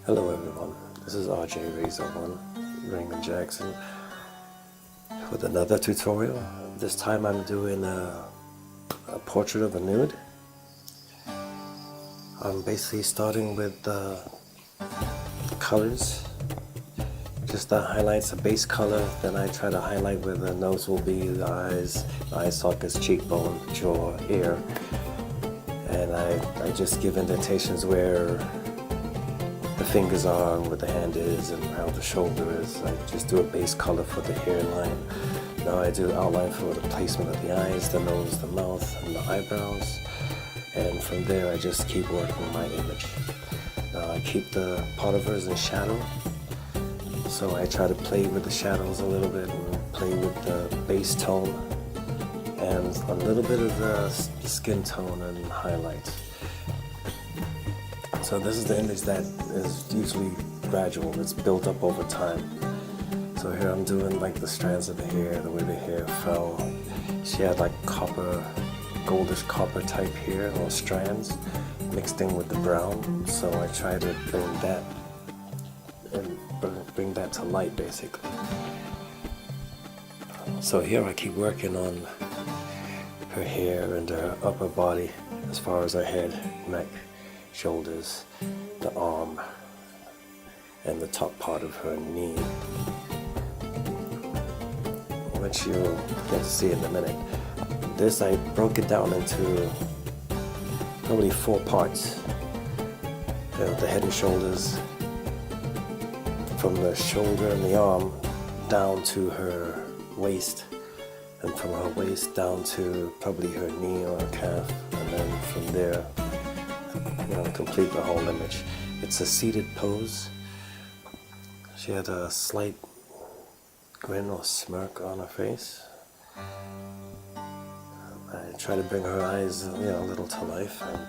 Hello everyone, this is RJ Razor1 Raymond Jackson with another tutorial. This time I'm doing a portrait of a nude. I'm basically starting with the colors, just the highlights, a base color, then I try to highlight where the nose will be, the eye sockets, cheekbone, jaw, ear, and I just give indentations where the fingers are, where the hand is, and how the shoulder is. I just do a base color for the hairline. Now I do outline for the placement of the eyes, the nose, the mouth, and the eyebrows. And from there I just keep working my image. Now I keep the part of hers in shadow. So I try to play with the shadows a little bit and play with the base tone and a little bit of the skin tone and highlights. So this is the image that is usually gradual, it's built up over time. So here I'm doing like the strands of the hair, the way the hair fell. She had like copper, goldish copper type hair, or strands mixed in with the brown. So I try to bring that and bring that to light basically. So here I keep working on her hair and her upper body as far as her head, neck, shoulders, the arm, and the top part of her knee, which you'll get to see in a minute. This I broke it down into probably 4 parts. The head and shoulders, from the shoulder and the arm down to her waist, and from her waist down to probably her knee or her calf, and then from there complete the whole image. It's a seated pose. She had a slight grin or smirk on her face. I try to bring her eyes, a little to life, and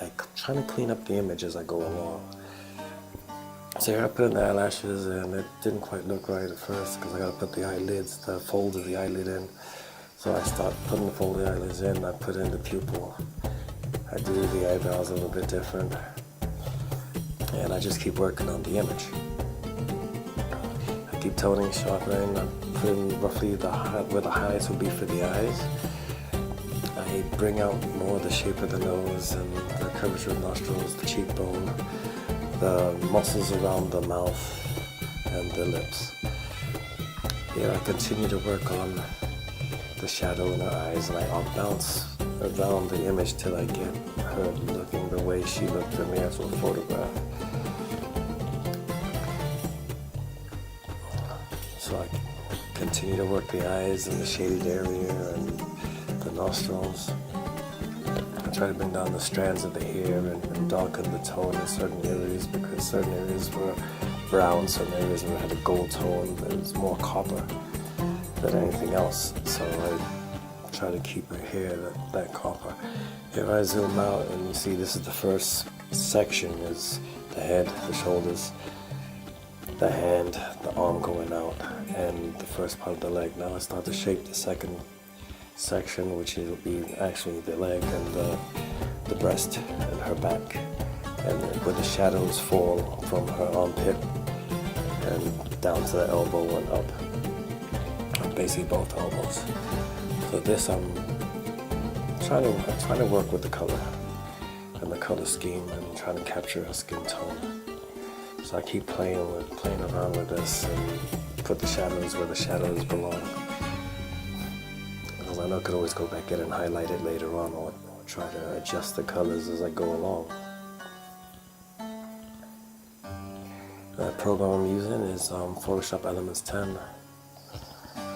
I try to clean up the image as I go along. So here I put in the eyelashes, and it didn't quite look right at first because I got to put the eyelids, the fold of the eyelid in. So I start putting the fold of the eyelids in. I put in the pupil. I do the eyebrows a little bit different, and I just keep working on the image. I keep toning, sharpening, I put in roughly where the highlights will be for the eyes. I bring out more of the shape of the nose and the curvature of the nostrils, the cheekbone, the muscles around the mouth, and the lips. Here I continue to work on the shadow in her eyes, and I'll bounce around the image till I get her looking the way she looked in the actual photograph. So I continue to work the eyes and the shaded area and the nostrils. I try to bring down the strands of the hair and darken the tone in certain areas, because certain areas were brown, certain areas were had a gold tone, but it was more copper than anything else. So I try to keep her hair that copper. Here I zoom out and you see this is the first section, is the head, the shoulders, the hand, the arm going out, and the first part of the leg. Now I start to shape the second section, which will be actually the leg and the breast and her back, and where the shadows fall from her armpit and down to the elbow and up, basically both elbows. So this I'm trying to work with the color and the color scheme and trying to capture her skin tone. So I keep playing around with this and put the shadows where the shadows belong. Because I know I could always go back in and highlight it later on, or try to adjust the colors as I go along. The program I'm using is Photoshop Elements 10.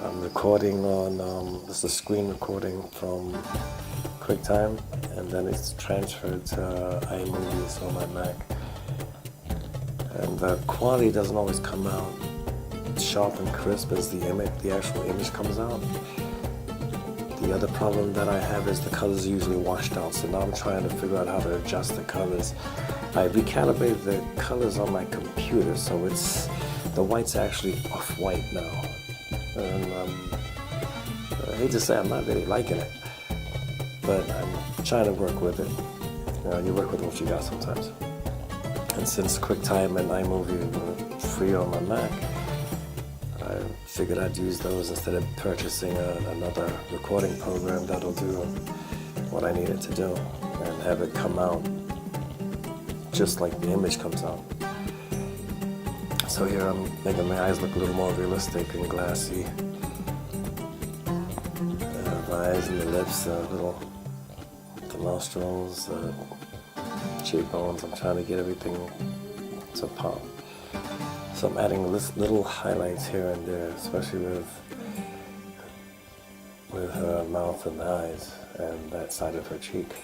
I'm recording on, this is a screen recording from QuickTime, and then it's transferred to iMovie on my Mac. And the quality doesn't always come out sharp and crisp as the actual image comes out. The other problem that I have is the colors are usually washed out, so now I'm trying to figure out how to adjust the colors. I recalibrated the colors on my computer, so the white's actually off-white now. And I hate to say I'm not really liking it, but I'm trying to work with it. You work with what you got sometimes. And since QuickTime and iMovie were free on my Mac, I figured I'd use those instead of purchasing another recording program that'll do what I need it to do and have it come out just like the image comes out. So here I'm making my eyes look a little more realistic and glassy. The eyes and the lips, the nostrils, cheekbones. I'm trying to get everything to pop. So I'm adding little highlights here and there, especially with her mouth and the eyes and that side of her cheek.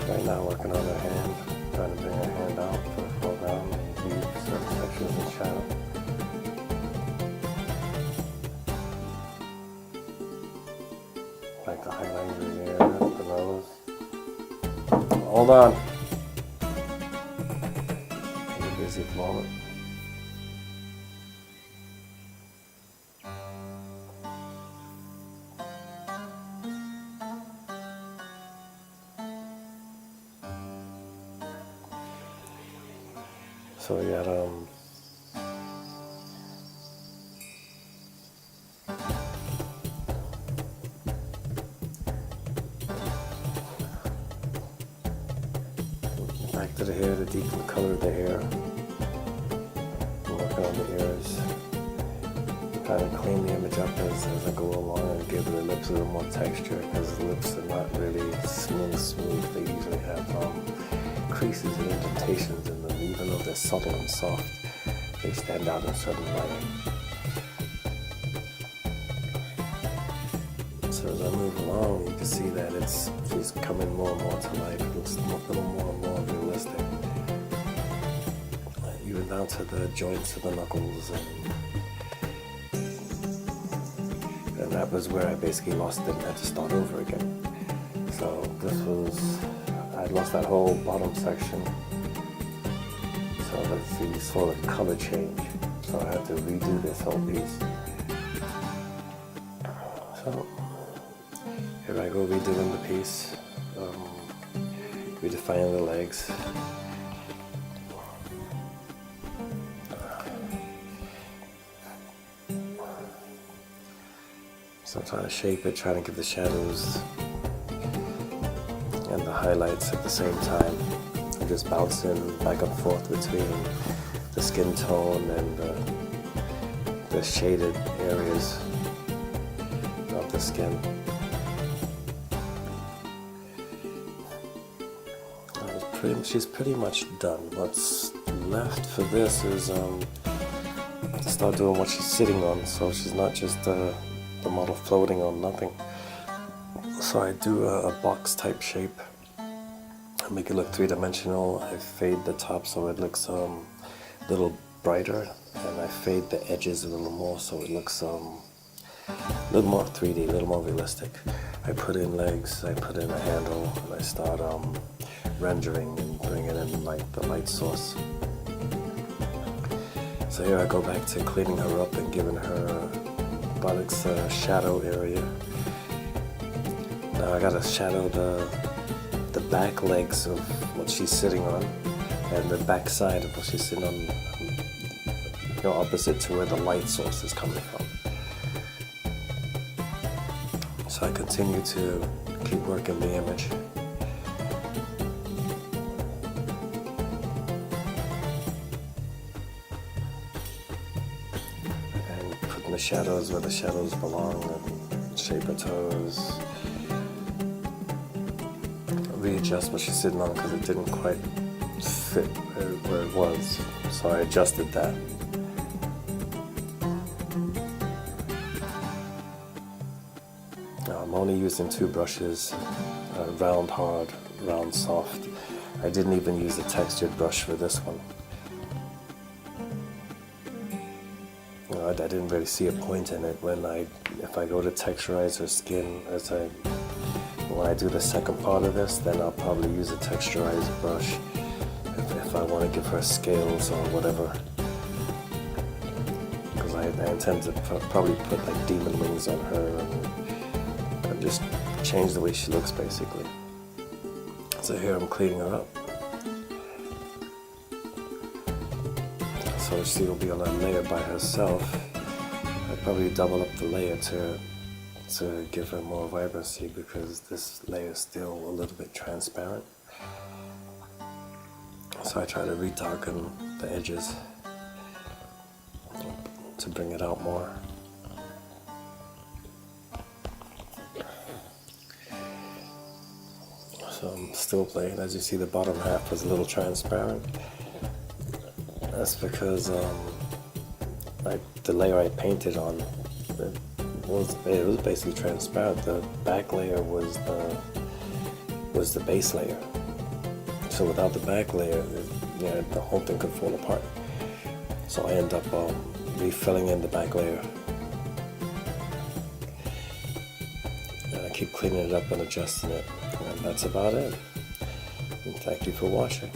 Right now working on her hand, trying to bring her hand out for the foreground and leave certain sections in shadow. Like the highlight in the ear, the nose. Hold on. I'm busy at the moment. So we got back to the hair to deepen the color of the hair. I'm working on the ears. Trying to clean the image up as I go along and give the lips a little more texture, because the lips are not really smooth. They usually have creases and indentations in them. Even though they're subtle and soft, they stand out in certain lighting. So as I move along, you can see that she's coming more and more to life. It looks a little more and more realistic. Even down to the joints of the knuckles, and that was where I basically lost it and had to start over again. So I lost that whole bottom section. So let's see, saw the color change. So I had to redo this whole piece. So here I go redoing the piece, redefining the legs. So I'm trying to shape it, trying to give the shadows and the highlights at the same time. I'm just bouncing back and forth between the skin tone and the shaded areas of the skin. She's pretty much done. What's left for this is to start doing what she's sitting on, so she's not just the model floating on nothing. So I do a box type shape. I make it look three-dimensional. I fade the top so it looks a little brighter, and I fade the edges a little more so it looks a little more 3D, a little more realistic. I put in legs, I put in a handle, and I start rendering and bringing in the light source. So here I go back to cleaning her up and giving her buttocks a shadow area. Now I gotta shadow the back legs of what she's sitting on and the back side of what she's sitting on, opposite to where the light source is coming from. So I continue to keep working the image. And putting the shadows where the shadows belong and shape her toes. Readjust what she's sitting on because it didn't quite fit where it was. So I adjusted that. I'm only using two brushes, round hard, round soft. I didn't even use a textured brush for this one. I didn't really see a point in it if I go to texturize her skin when I do the second part of this, then I'll probably use a texturized brush if I want to give her scales or whatever. Because I intend to probably put like demon wings on her just change the way she looks basically. So here I'm cleaning her up. So she will be on a layer by herself. I'd probably double up the layer to give her more vibrancy, because this layer is still a little bit transparent. So I try to redarken the edges to bring it out more. So I'm still playing. As you see, the bottom half was a little transparent. That's because the layer I painted on, it was basically transparent. The back layer was the base layer. So without the back layer, the whole thing could fall apart. So I end up refilling in the back layer. And I keep cleaning it up and adjusting it. And that's about it. And thank you for watching.